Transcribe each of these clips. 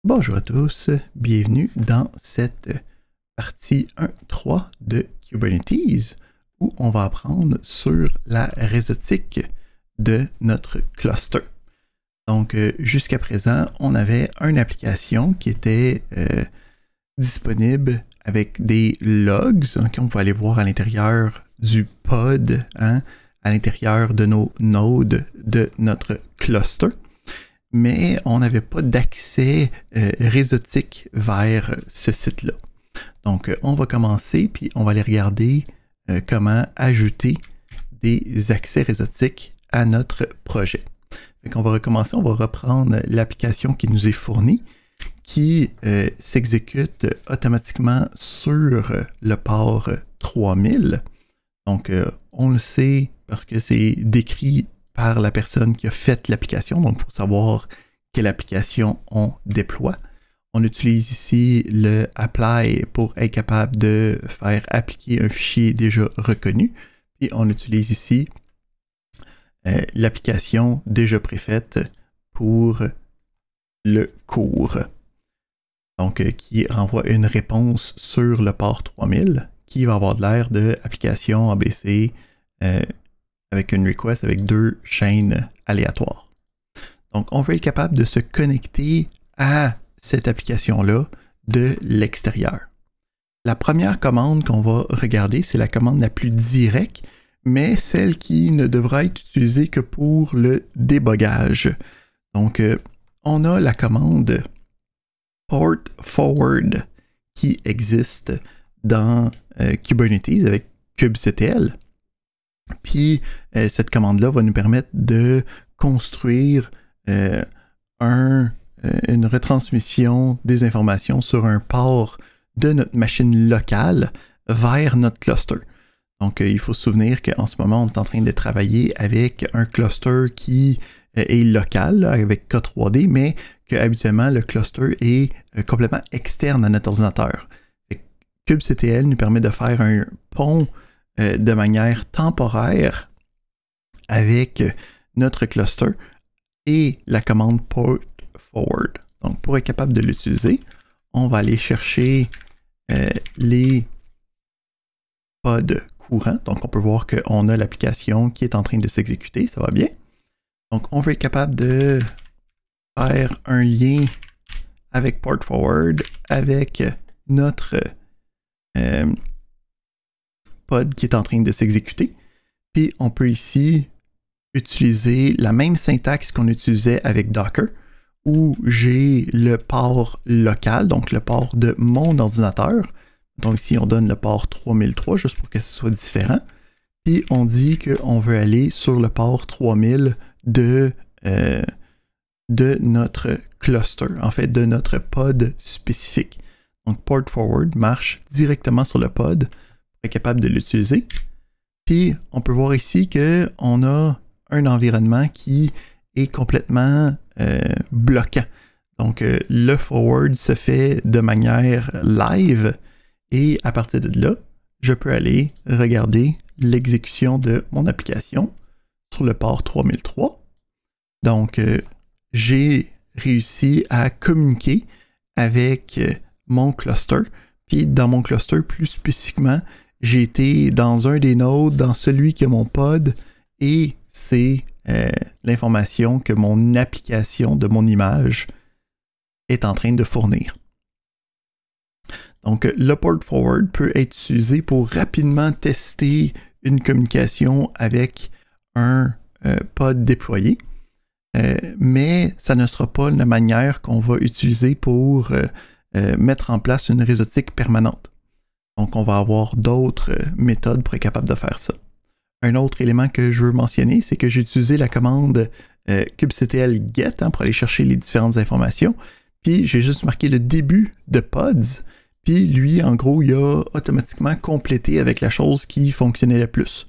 Bonjour à tous, bienvenue dans cette partie 1.3 de Kubernetes où on va apprendre sur la réseautique de notre cluster. Donc jusqu'à présent, on avait une application qui était disponible avec des logs qu'on peut aller voir à l'intérieur du pod, à l'intérieur de nos nodes de notre cluster. Mais on n'avait pas d'accès réseautique vers ce site-là. Donc, on va commencer, puis on va aller regarder comment ajouter des accès réseautiques à notre projet. Donc, on va recommencer, on va reprendre l'application qui nous est fournie, qui s'exécute automatiquement sur le port 3000. Donc, on le sait parce que c'est décrit par la personne qui a fait l'application, donc pour savoir quelle application on déploie. On utilise ici le apply pour être capable de faire appliquer un fichier déjà reconnu. Et on utilise ici l'application déjà préfaite pour le cours. Donc qui renvoie une réponse sur le port 3000 qui va avoir de l'air de application ABC avec une request avec deux chaînes aléatoires. Donc, on veut être capable de se connecter à cette application-là de l'extérieur. La première commande qu'on va regarder, c'est la commande la plus directe, mais celle qui ne devra être utilisée que pour le débogage. Donc, on a la commande port forward qui existe dans Kubernetes avec kubectl. Puis, cette commande-là va nous permettre de construire une retransmission des informations sur un port de notre machine locale vers notre cluster. Donc, il faut se souvenir qu'en ce moment, on est en train de travailler avec un cluster qui est local, là, avec K3D, mais qu'habituellement, le cluster est complètement externe à notre ordinateur. kubectl nous permet de faire un pont de manière temporaire avec notre cluster et la commande port forward. Donc, pour être capable de l'utiliser, on va aller chercher les pods courants. Donc, on peut voir qu'on a l'application qui est en train de s'exécuter. Ça va bien. Donc, on veut être capable de faire un lien avec port forward, avec notre pod qui est en train de s'exécuter. Puis on peut ici utiliser la même syntaxe qu'on utilisait avec Docker, où j'ai le port local, donc le port de mon ordinateur. Donc ici, on donne le port 3003 juste pour que ce soit différent. Puis on dit qu'on veut aller sur le port 3000 de notre cluster, en fait de notre pod spécifique. Donc port forward marche directement sur le pod, est capable de l'utiliser. Puis, on peut voir ici qu'on a un environnement qui est complètement bloquant. Donc, le forward se fait de manière live et à partir de là, je peux aller regarder l'exécution de mon application sur le port 3003. Donc, j'ai réussi à communiquer avec mon cluster. Puis, dans mon cluster, plus spécifiquement, j'ai été dans un des nodes, dans celui qui a mon pod, et c'est l'information que mon application de mon image est en train de fournir. Donc, le port forward peut être utilisé pour rapidement tester une communication avec un pod déployé, mais ça ne sera pas la manière qu'on va utiliser pour mettre en place une réseautique permanente. Donc, on va avoir d'autres méthodes pour être capable de faire ça. Un autre élément que je veux mentionner, c'est que j'ai utilisé la commande kubectl get pour aller chercher les différentes informations. Puis, j'ai juste marqué le début de pods. Puis, lui, en gros, il a automatiquement complété avec la chose qui fonctionnait le plus.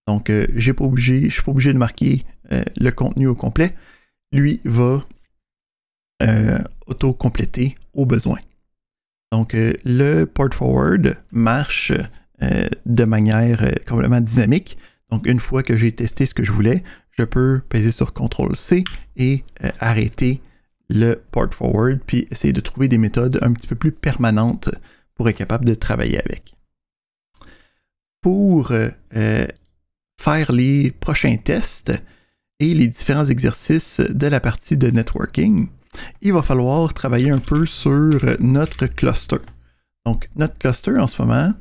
Donc, je ne suis pas obligé de marquer le contenu au complet. Lui va auto-compléter au besoin. Donc, le port forward marche de manière complètement dynamique. Donc, une fois que j'ai testé ce que je voulais, je peux peser sur CTRL-C et arrêter le port forward, puis essayer de trouver des méthodes un petit peu plus permanentes pour être capable de travailler avec. Pour faire les prochains tests et les différents exercices de la partie de networking, il va falloir travailler un peu sur notre cluster. Donc, notre cluster en ce moment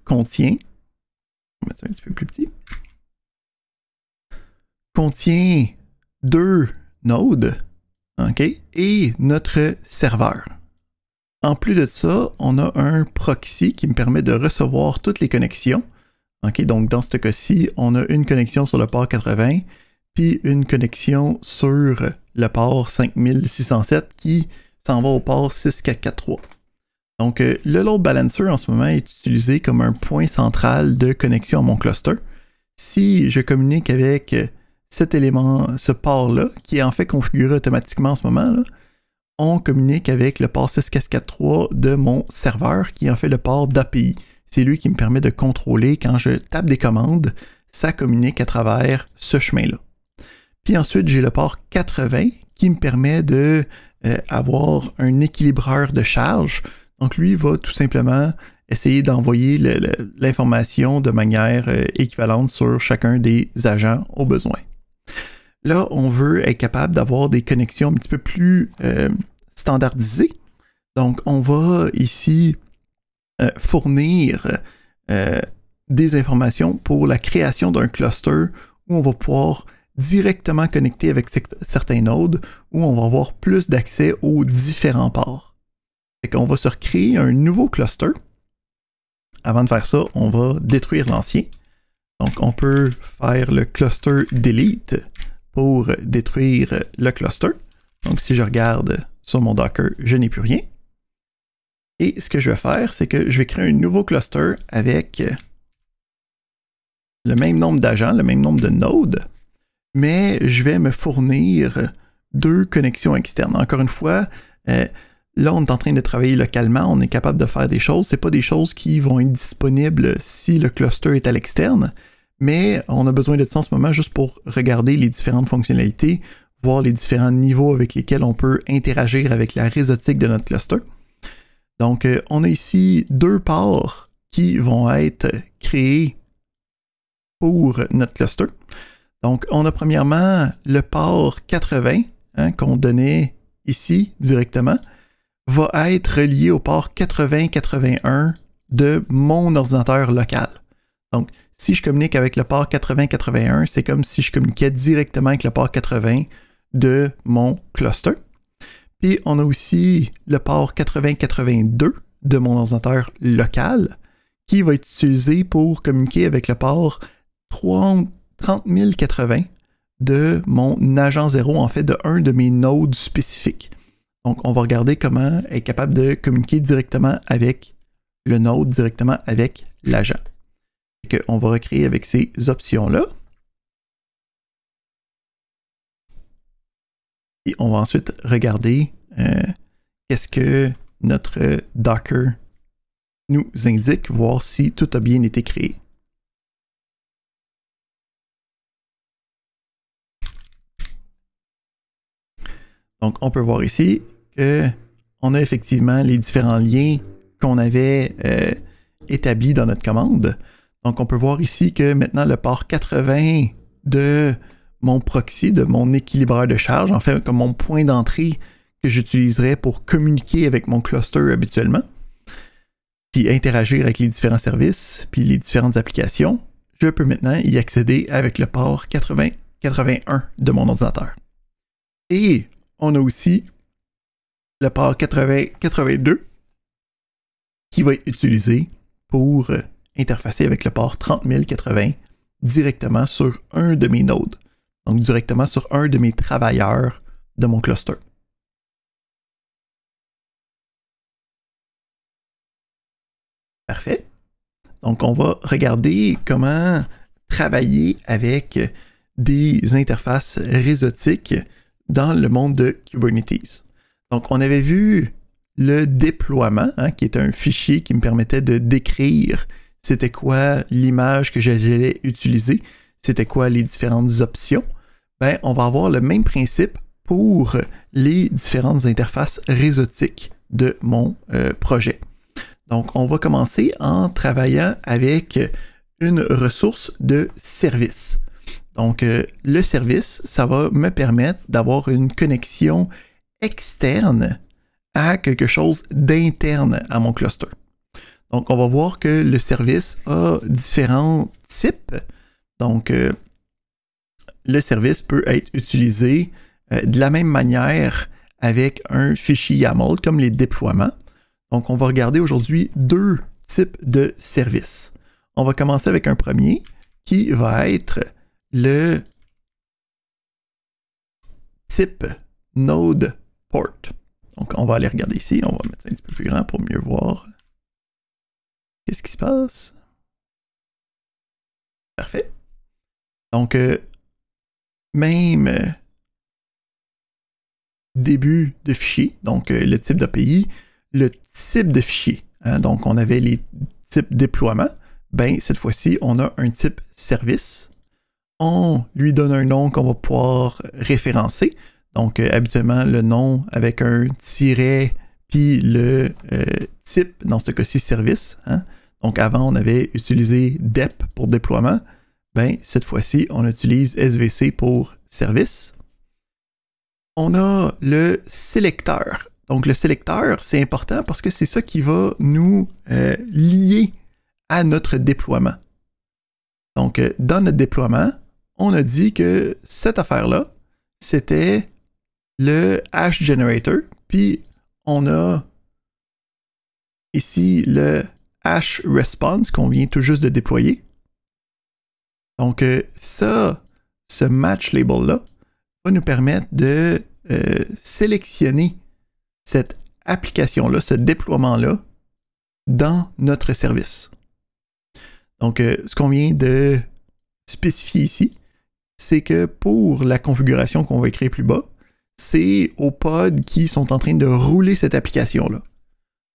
contient, on va mettre ça un petit peu plus petit, contient 2 nodes, OK, et notre serveur. En plus de ça, on a un proxy qui me permet de recevoir toutes les connexions. OK, donc dans ce cas-ci, on a une connexion sur le port 80, puis une connexion sur le port 5607 qui s'en va au port 6443. Donc, le load balancer en ce moment est utilisé comme un point central de connexion à mon cluster. Si je communique avec cet élément, ce port-là, qui est en fait configuré automatiquement en ce moment, là, on communique avec le port 6443 de mon serveur, qui est en fait le port d'API. C'est lui qui me permet de contrôler quand je tape des commandes, ça communique à travers ce chemin-là. Puis ensuite, j'ai le port 80 qui me permet de avoir un équilibreur de charge. Donc lui va tout simplement essayer d'envoyer l'information de manière équivalente sur chacun des agents au besoin. Là, on veut être capable d'avoir des connexions un petit peu plus standardisées. Donc, on va ici fournir des informations pour la création d'un cluster où on va pouvoir directement connecter avec certains nodes, où on va avoir plus d'accès aux différents ports. Fait qu'on va se recréer un nouveau cluster. Avant de faire ça, on va détruire l'ancien. Donc, on peut faire le cluster delete pour détruire le cluster. Donc, si je regarde sur mon Docker, je n'ai plus rien. Et ce que je vais faire, c'est que je vais créer un nouveau cluster avec le même nombre d'agents, le même nombre de nodes, mais je vais me fournir 2 connexions externes. Encore une fois, là, on est en train de travailler localement, on est capable de faire des choses. Ce n'est pas des choses qui vont être disponibles si le cluster est à l'externe, mais on a besoin de ça en ce moment juste pour regarder les différentes fonctionnalités, voir les différents niveaux avec lesquels on peut interagir avec la réseautique de notre cluster. Donc, on a ici 2 ports qui vont être créés pour notre cluster. Donc, on a premièrement le port 80 qu'on donnait ici directement, va être relié au port 8081 de mon ordinateur local. Donc, si je communique avec le port 8081, c'est comme si je communiquais directement avec le port 80 de mon cluster. Puis, on a aussi le port 8082 de mon ordinateur local qui va être utilisé pour communiquer avec le port 30080 de mon agent 0, en fait, de un de mes nodes spécifiques. Donc, on va regarder comment être capable de communiquer directement avec le node, directement avec l'agent. On va recréer avec ces options-là. Et on va ensuite regarder qu'est-ce que notre Docker nous indique, voir si tout a bien été créé. Donc, on peut voir ici qu'on a effectivement les différents liens qu'on avait établis dans notre commande. Donc, on peut voir ici que maintenant, le port 80 de mon proxy, de mon équilibreur de charge, en fait, comme mon point d'entrée que j'utiliserais pour communiquer avec mon cluster habituellement, puis interagir avec les différents services, puis les différentes applications, je peux maintenant y accéder avec le port 8081 de mon ordinateur. Et on a aussi le port 8082 qui va être utilisé pour interfacer avec le port 30080 directement sur un de mes nodes. Donc directement sur un de mes travailleurs de mon cluster. Parfait. Donc on va regarder comment travailler avec des interfaces réseautiques dans le monde de Kubernetes. Donc on avait vu le déploiement, qui est un fichier qui me permettait de décrire c'était quoi l'image que j'allais utiliser, c'était quoi les différentes options. Ben, on va avoir le même principe pour les différentes interfaces réseautiques de mon projet. Donc, on va commencer en travaillant avec une ressource de service. Donc, le service, ça va me permettre d'avoir une connexion externe à quelque chose d'interne à mon cluster. Donc, on va voir que le service a différents types. Donc, le service peut être utilisé de la même manière avec un fichier YAML comme les déploiements. Donc, on va regarder aujourd'hui deux types de services. On va commencer avec un premier qui va être le type Node Port. Donc, on va aller regarder ici. On va mettre ça un petit peu plus grand pour mieux voir qu'est-ce qui se passe. Parfait. Donc, même début de fichier, donc le type d'API, le type de fichier. Hein, donc, on avait les types déploiement. Ben, cette fois-ci, on a un type service. On lui donne un nom qu'on va pouvoir référencer. Donc, habituellement, le nom avec un tiret, puis le type, dans ce cas-ci, service. Hein. Donc, avant, on avait utilisé dep pour déploiement. Ben, cette fois-ci, on utilise SVC pour service. On a le sélecteur. Donc, le sélecteur, c'est important parce que c'est ça qui va nous lier à notre déploiement. Donc, dans notre déploiement, on a dit que cette affaire-là, c'était le hash generator, puis on a ici le hash response qu'on vient tout juste de déployer. Donc, ça, ce match label-là, va nous permettre de sélectionner cette application-là, ce déploiement-là, dans notre service. Donc, ce qu'on vient de spécifier ici, c'est que pour la configuration qu'on va écrire plus bas, c'est aux pods qui sont en train de rouler cette application-là.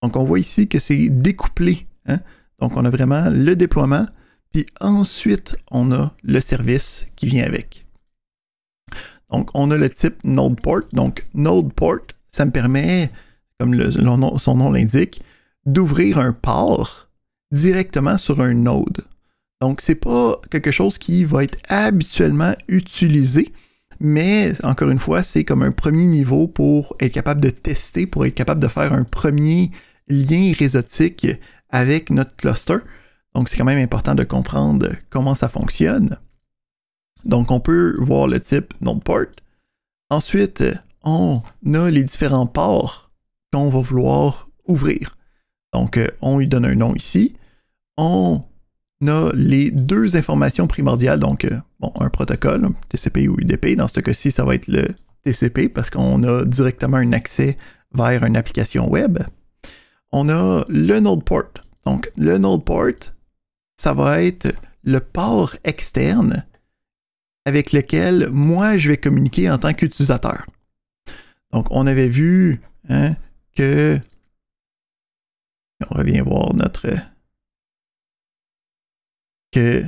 Donc, on voit ici que c'est découplé. Hein? Donc, on a vraiment le déploiement, puis ensuite, on a le service qui vient avec. Donc, on a le type Node Port. Donc, Node Port, ça me permet, comme son nom l'indique, d'ouvrir un port directement sur un node. Donc, c'est pas quelque chose qui va être habituellement utilisé, mais encore une fois, c'est comme un premier niveau pour être capable de tester, pour être capable de faire un premier lien réseautique avec notre cluster. Donc, c'est quand même important de comprendre comment ça fonctionne. Donc, on peut voir le type Node Port. Ensuite, on a les différents ports qu'on va vouloir ouvrir. Donc, on lui donne un nom ici. On a les deux informations primordiales, donc bon, un protocole, TCP ou UDP. Dans ce cas-ci, ça va être le TCP parce qu'on a directement un accès vers une application web. On a le Node Port. Donc, le Node Port, ça va être le port externe avec lequel moi, je vais communiquer en tant qu'utilisateur. Donc, on avait vu hein, que... On revient voir que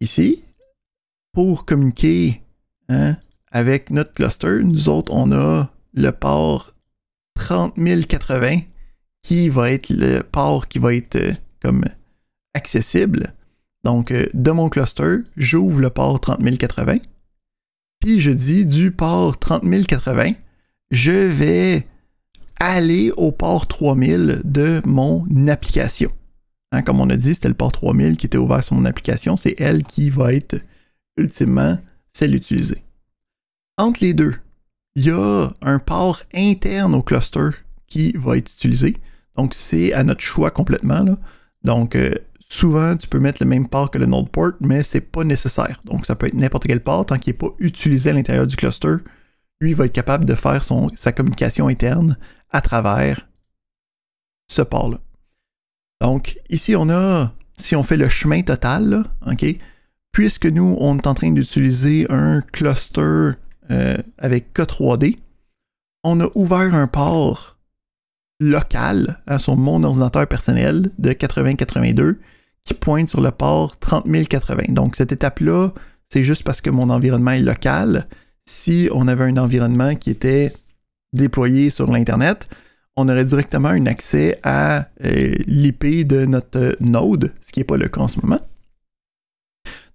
ici, pour communiquer hein, avec notre cluster, nous autres, on a le port 30080 qui va être le port qui va être comme accessible. Donc, de mon cluster, j'ouvre le port 30080. Puis, je dis du port 30080, je vais aller au port 3000 de mon application. Hein, comme on a dit, c'était le port 3000 qui était ouvert sur mon application. C'est elle qui va être ultimement celle utilisée. Entre les deux, il y a un port interne au cluster qui va être utilisé. Donc, c'est à notre choix complètement. Là. Donc, souvent, tu peux mettre le même port que le Node Port, mais c'est pas nécessaire. Donc, ça peut être n'importe quel port tant qu'il n'est pas utilisé à l'intérieur du cluster. Lui, il va être capable de faire sa communication interne à travers ce port-là. Donc, ici, on a, si on fait le chemin total, là, okay, puisque nous, on est en train d'utiliser un cluster avec K3D, on a ouvert un port local hein, sur mon ordinateur personnel de 8082 qui pointe sur le port 30080. Donc, cette étape-là, c'est juste parce que mon environnement est local. si on avait un environnement qui était déployé sur l'Internet, on aurait directement un accès à l'IP de notre node, ce qui n'est pas le cas en ce moment.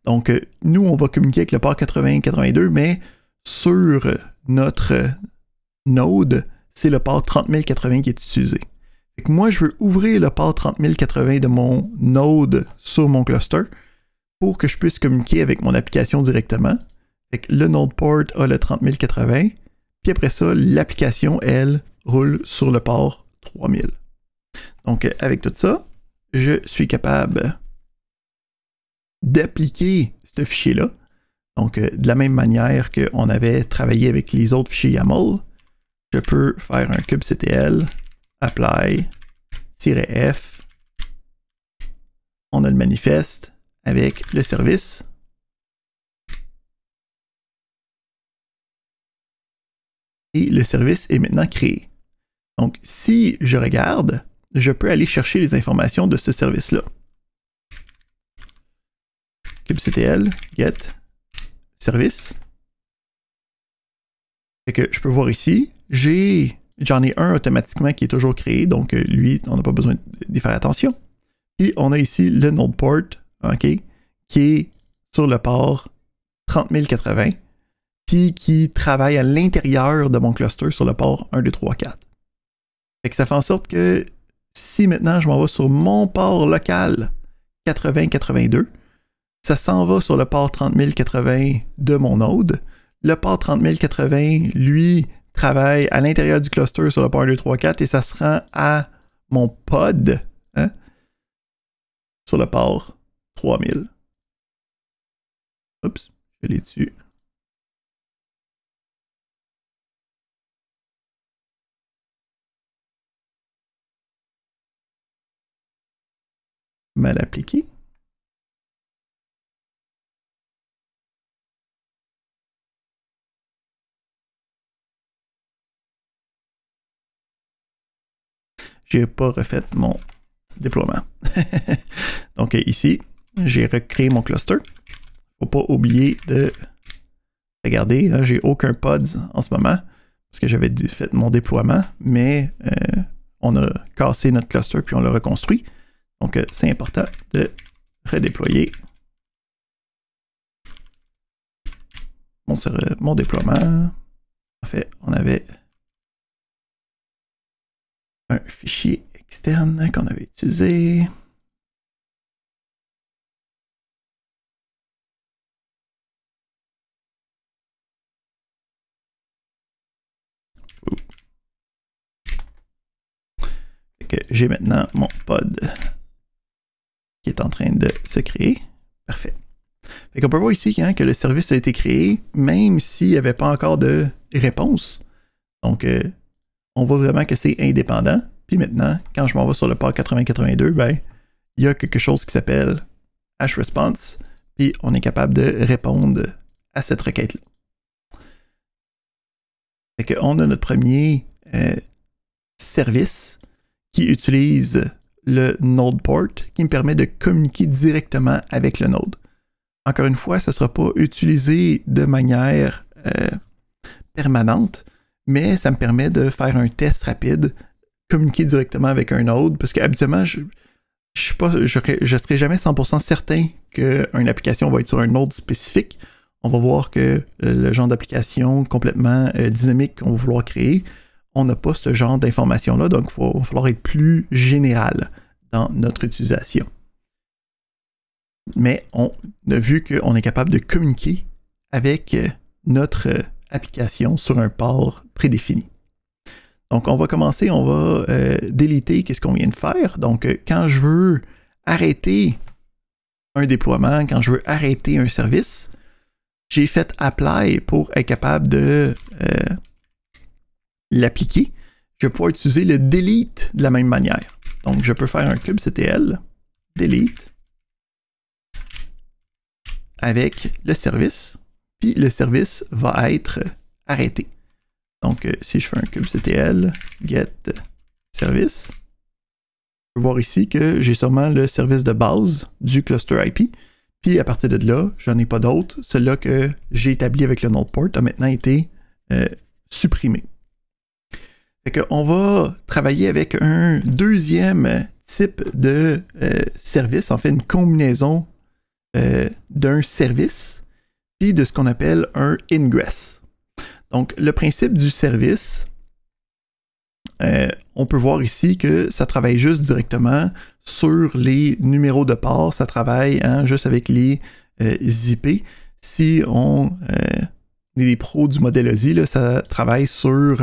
Donc, nous, on va communiquer avec le port 8082, mais sur notre node, c'est le port 30080 qui est utilisé. Fait que moi, je veux ouvrir le port 30080 de mon node sur mon cluster pour que je puisse communiquer avec mon application directement. Fait que le node port a le 30080, puis après ça, l'application, elle, roule sur le port 3000. Donc, avec tout ça, je suis capable d'appliquer ce fichier-là. Donc, de la même manière qu'on avait travaillé avec les autres fichiers YAML, je peux faire un kubectl, apply, -f, on a le manifeste avec le service. Et le service est maintenant créé. Donc, si je regarde, je peux aller chercher les informations de ce service-là. kubectl, get, service. Fait que je peux voir ici, j'en ai un automatiquement qui est toujours créé, donc lui, on n'a pas besoin d'y faire attention. Puis on a ici le node port, OK, qui est sur le port 30080, puis qui travaille à l'intérieur de mon cluster sur le port 1, 2, 3, 4. Fait que ça fait en sorte que si maintenant je m'en vais sur mon port local 8082, ça s'en va sur le port 30080 de mon node. Le port 30080, lui, travaille à l'intérieur du cluster sur le port 1, 2, 3, 4 et ça se rend à mon pod sur le port 3000. Oups, je l'ai dessus. Mal appliqué. J'ai pas refait mon déploiement. Donc ici, j'ai recréé mon cluster. Faut pas oublier de regarder, hein, j'ai aucun pods en ce moment parce que j'avais fait mon déploiement, mais on a cassé notre cluster puis on l'a reconstruit. Donc c'est important de redéployer mon déploiement. En fait, on avait un fichier externe qu'on avait utilisé. J'ai maintenant mon pod qui est en train de se créer. Parfait. Fait qu'on peut voir ici hein, que le service a été créé, même s'il n'y avait pas encore de réponse. Donc, on voit vraiment que c'est indépendant. Puis maintenant, quand je m'en vais sur le port 8082, ben, il y a quelque chose qui s'appelle hResponse, puis on est capable de répondre à cette requête-là. Fait qu'on a notre premier service qui utilise le node port, qui me permet de communiquer directement avec le node. Encore une fois, ça ne sera pas utilisé de manière permanente, mais ça me permet de faire un test rapide, communiquer directement avec un node, parce qu'habituellement, je ne serai jamais 100% certain qu'une application va être sur un node spécifique. On va voir que le genre d'application complètement dynamique qu'on va vouloir créer, on n'a pas ce genre d'informations-là, donc il va falloir être plus général dans notre utilisation. Mais on a vu qu'on est capable de communiquer avec notre application sur un port prédéfini. Donc, on va commencer, on va déliter qu'est-ce qu'on vient de faire. Donc, quand je veux arrêter un déploiement, quand je veux arrêter un service, j'ai fait apply pour être capable de l'appliquer. Je vais pouvoir utiliser le delete de la même manière. Donc, je peux faire un kubectl, delete, avec le service, puis le service va être arrêté. Donc, si je fais un kubectl get service, je peux voir ici que j'ai sûrement le service de base du cluster IP. Puis Puis à partir de là, j'en ai pas d'autres. Celui-là que j'ai établi avec le node port a maintenant été supprimé. Fait qu'on va travailler avec un deuxième type de service, en fait une combinaison d'un service puis de ce qu'on appelle un ingress. Donc le principe du service, on peut voir ici que ça travaille juste directement sur les numéros de port, ça travaille juste avec les IP. Si on est des pros du modèle OSI, là, ça travaille sur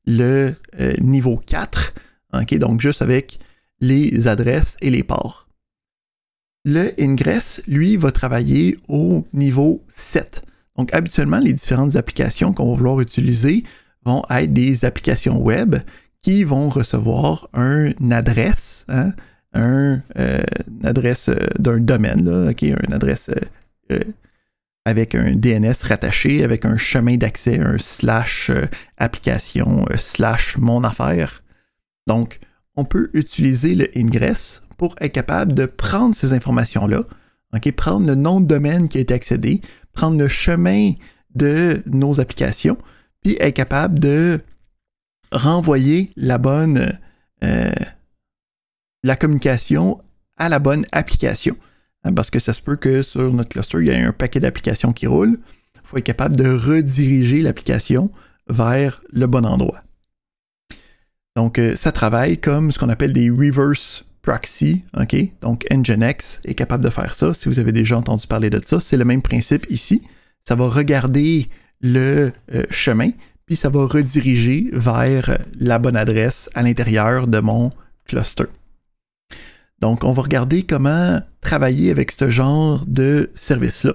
le niveau 4, okay? Donc juste avec les adresses et les ports. Le ingress, lui, va travailler au niveau 7. Donc habituellement, les différentes applications qu'on va vouloir utiliser vont être des applications web qui vont recevoir une adresse, une adresse d'un domaine, là, okay? Une adresse avec un DNS rattaché, avec un chemin d'accès, un / application, / mon affaire. Donc, on peut utiliser le ingress pour être capable de prendre ces informations-là, okay? Prendre le nom de domaine qui a été accédé, prendre le chemin de nos applications, puis être capable de renvoyer la bonne la communication à la bonne application. Parce que ça se peut que sur notre cluster, il y ait un paquet d'applications qui roulent. Il faut être capable de rediriger l'application vers le bon endroit. Donc, ça travaille comme ce qu'on appelle des reverse proxy. Okay? Donc, Nginx est capable de faire ça. Si vous avez déjà entendu parler de ça, c'est le même principe ici. Ça va regarder le chemin, puis ça va rediriger vers la bonne adresse à l'intérieur de mon cluster. Donc, on va regarder comment travailler avec ce genre de service-là.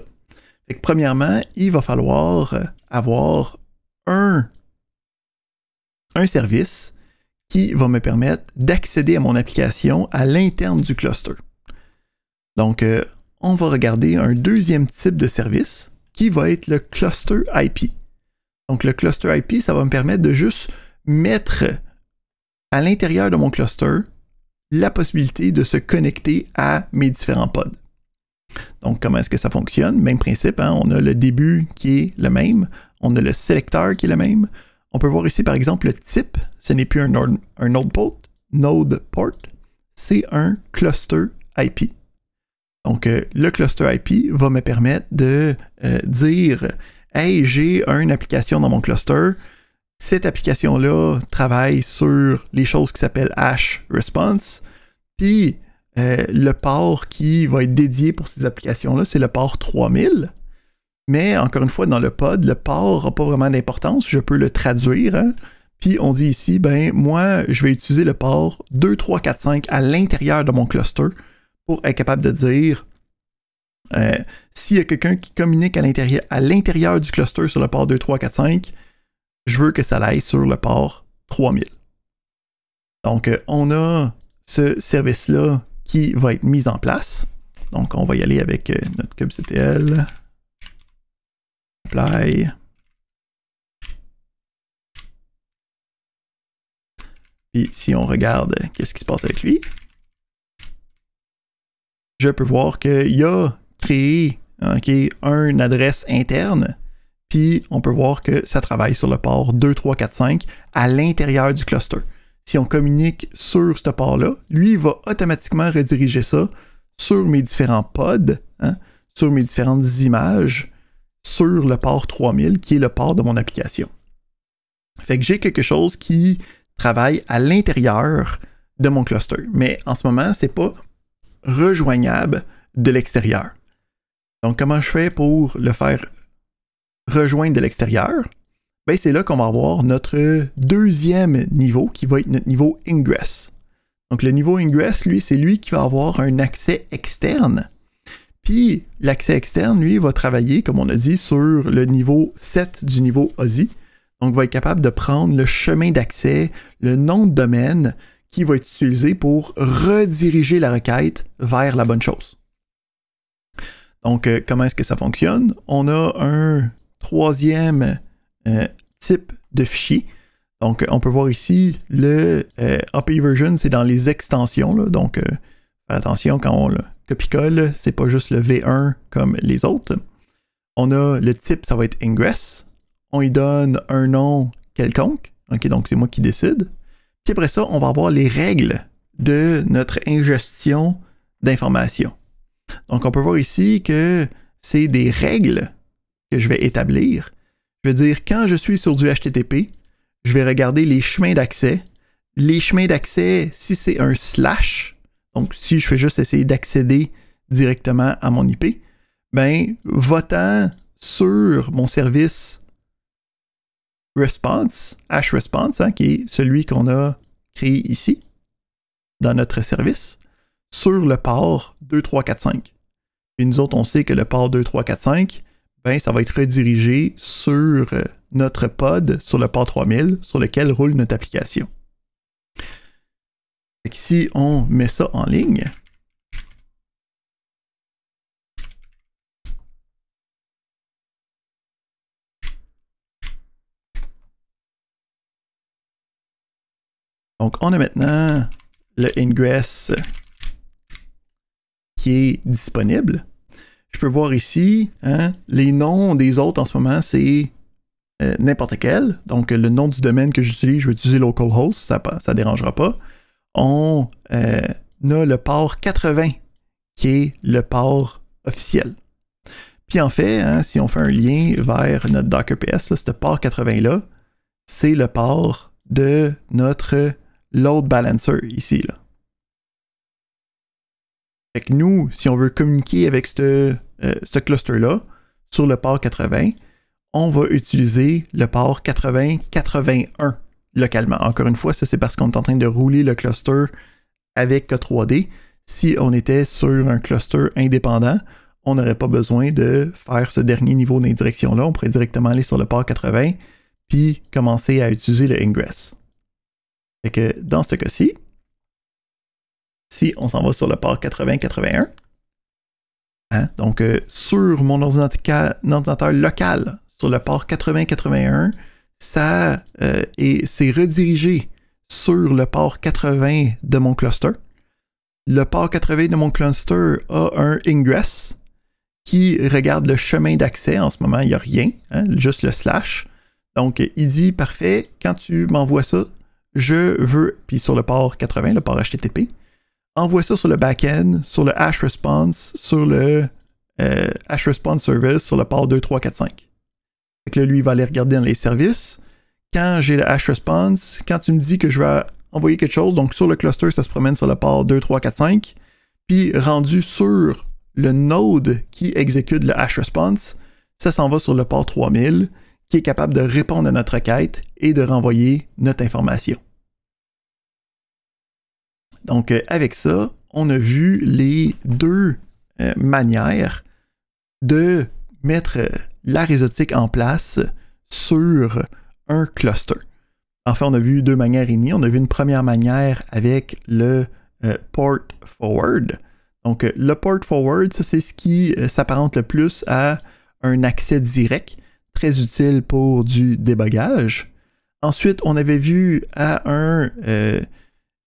Premièrement, il va falloir avoir un service qui va me permettre d'accéder à mon application à l'interne du cluster. Donc, on va regarder un deuxième type de service qui va être le cluster IP. Donc, le cluster IP, ça va me permettre de juste mettre à l'intérieur de mon cluster la possibilité de se connecter à mes différents pods. Donc, comment est-ce que ça fonctionne? Même principe, on a le début qui est le même, on a le sélecteur qui est le même. On peut voir ici, par exemple, le type, ce n'est plus un node port, c'est un cluster IP. Donc, le cluster IP va me permettre de dire « Hey, j'ai une application dans mon cluster. Cette application-là travaille sur les choses qui s'appellent hash response. Puis, le port qui va être dédié pour ces applications-là, c'est le port 3000. Mais, encore une fois, dans le pod, le port n'a pas vraiment d'importance. Je peux le traduire. Puis, on dit ici, ben moi, je vais utiliser le port 2345 à l'intérieur de mon cluster pour être capable de dire s'il y a quelqu'un qui communique à l'intérieur du cluster sur le port 2345, je veux que ça aille sur le port 3000. Donc, on a ce service-là qui va être mis en place. Donc, on va y aller avec notre kubectl. Apply. Puis, si on regarde qu'est-ce qui se passe avec lui, je peux voir qu'il a créé une adresse interne. Puis, on peut voir que ça travaille sur le port 2345 à l'intérieur du cluster. Si on communique sur ce port-là, lui, il va automatiquement rediriger ça sur mes différents pods, sur mes différentes images, sur le port 3000, qui est le port de mon application. Fait que j'ai quelque chose qui travaille à l'intérieur de mon cluster. Mais en ce moment, ce n'est pas rejoignable de l'extérieur. Donc, comment je fais pour le faire rejoindre de l'extérieur? Ben, c'est là qu'on va avoir notre deuxième niveau qui va être notre niveau ingress. Donc le niveau ingress, lui, c'est lui qui va avoir un accès externe. Puis l'accès externe, lui, va travailler, comme on a dit, sur le niveau 7 du niveau OSI. Donc va être capable de prendre le chemin d'accès, le nom de domaine qui va être utilisé pour rediriger la requête vers la bonne chose. Donc comment est-ce que ça fonctionne? On a un troisième type de fichier. Donc, on peut voir ici le API version, c'est dans les extensions. Là, donc, faire attention quand on le copie-colle, c'est pas juste le V1 comme les autres. On a le type, ça va être ingress. On lui donne un nom quelconque. OK, donc c'est moi qui décide. Puis après ça, on va avoir les règles de notre ingestion d'informations. Donc on peut voir ici que c'est des règles que je vais établir. Je vais dire quand je suis sur du HTTP, je vais regarder les chemins d'accès. Les chemins d'accès, si c'est un slash, donc si je fais juste essayer d'accéder directement à mon IP, ben votant sur mon service response, hresponse, hein, qui est celui qu'on a créé ici, dans notre service, sur le port 2345. Et nous autres, on sait que le port 2345, ben, ça va être redirigé sur notre pod, sur le port 3000, sur lequel roule notre application. Fait que si on met ça en ligne, donc on a maintenant le ingress qui est disponible. Je peux voir ici, hein, les noms des autres en ce moment, c'est n'importe quel. Donc le nom du domaine que j'utilise, je vais utiliser localhost, ça ne dérangera pas. On a le port 80 qui est le port officiel. Puis en fait, hein, si on fait un lien vers notre Docker PS, ce port 80-là, c'est le port de notre load balancer ici. Là. Fait que nous, si on veut communiquer avec ce cluster-là sur le port 80, on va utiliser le port 8081 localement. Encore une fois, ça c'est parce qu'on est en train de rouler le cluster avec K3D. Si on était sur un cluster indépendant, on n'aurait pas besoin de faire ce dernier niveau d'indirection-là. On pourrait directement aller sur le port 80 puis commencer à utiliser le ingress. Fait que dans ce cas-ci, si on s'en va sur le port 8081, hein, donc sur mon ordinateur local, sur le port 8081, ça c'est redirigé sur le port 80 de mon cluster. Le port 80 de mon cluster a un ingress qui regarde le chemin d'accès. En ce moment, il n'y a rien, hein, juste le slash. Donc, il dit, parfait, quand tu m'envoies ça, je veux, puis sur le port 80, le port HTTP, envoie ça sur le back-end, sur le hresponse, sur le hresponse service, sur le port 2345. Fait que là, lui, il va aller regarder dans les services. Quand j'ai le hresponse, quand tu me dis que je vais envoyer quelque chose, donc sur le cluster, ça se promène sur le port 2345, puis rendu sur le node qui exécute le hresponse, ça s'en va sur le port 3000, qui est capable de répondre à notre requête et de renvoyer notre information. Donc, avec ça, on a vu les deux manières de mettre la réseautique en place sur un cluster. En fait, on a vu deux manières et demie. On a vu une première manière avec le port forward. Donc, le port forward, ça, c'est ce qui s'apparente le plus à un accès direct, très utile pour du débogage. Ensuite, on avait vu à un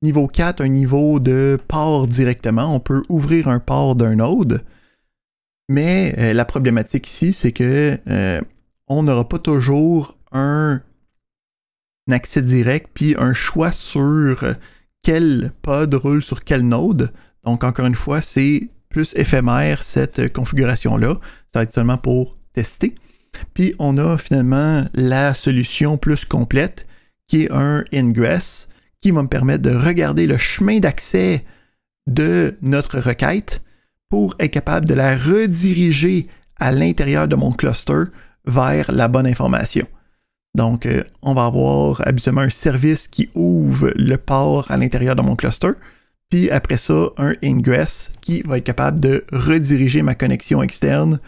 niveau 4, un niveau de port directement. On peut ouvrir un port d'un node. Mais la problématique ici, c'est que on n'aura pas toujours un accès direct puis un choix sur quel pod roule sur quel node. Donc, encore une fois, c'est plus éphémère cette configuration-là. Ça va être seulement pour tester. Puis, on a finalement la solution plus complète qui est un ingress qui va me permettre de regarder le chemin d'accès de notre requête pour être capable de la rediriger à l'intérieur de mon cluster vers la bonne information. Donc, on va avoir habituellement un service qui ouvre le port à l'intérieur de mon cluster, puis après ça, un ingress qui va être capable de rediriger ma connexion externe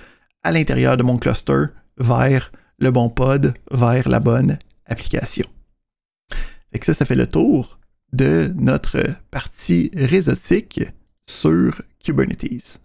à l'intérieur de mon cluster vers le bon pod, vers la bonne application. Fait que ça fait le tour de notre partie réseautique sur Kubernetes.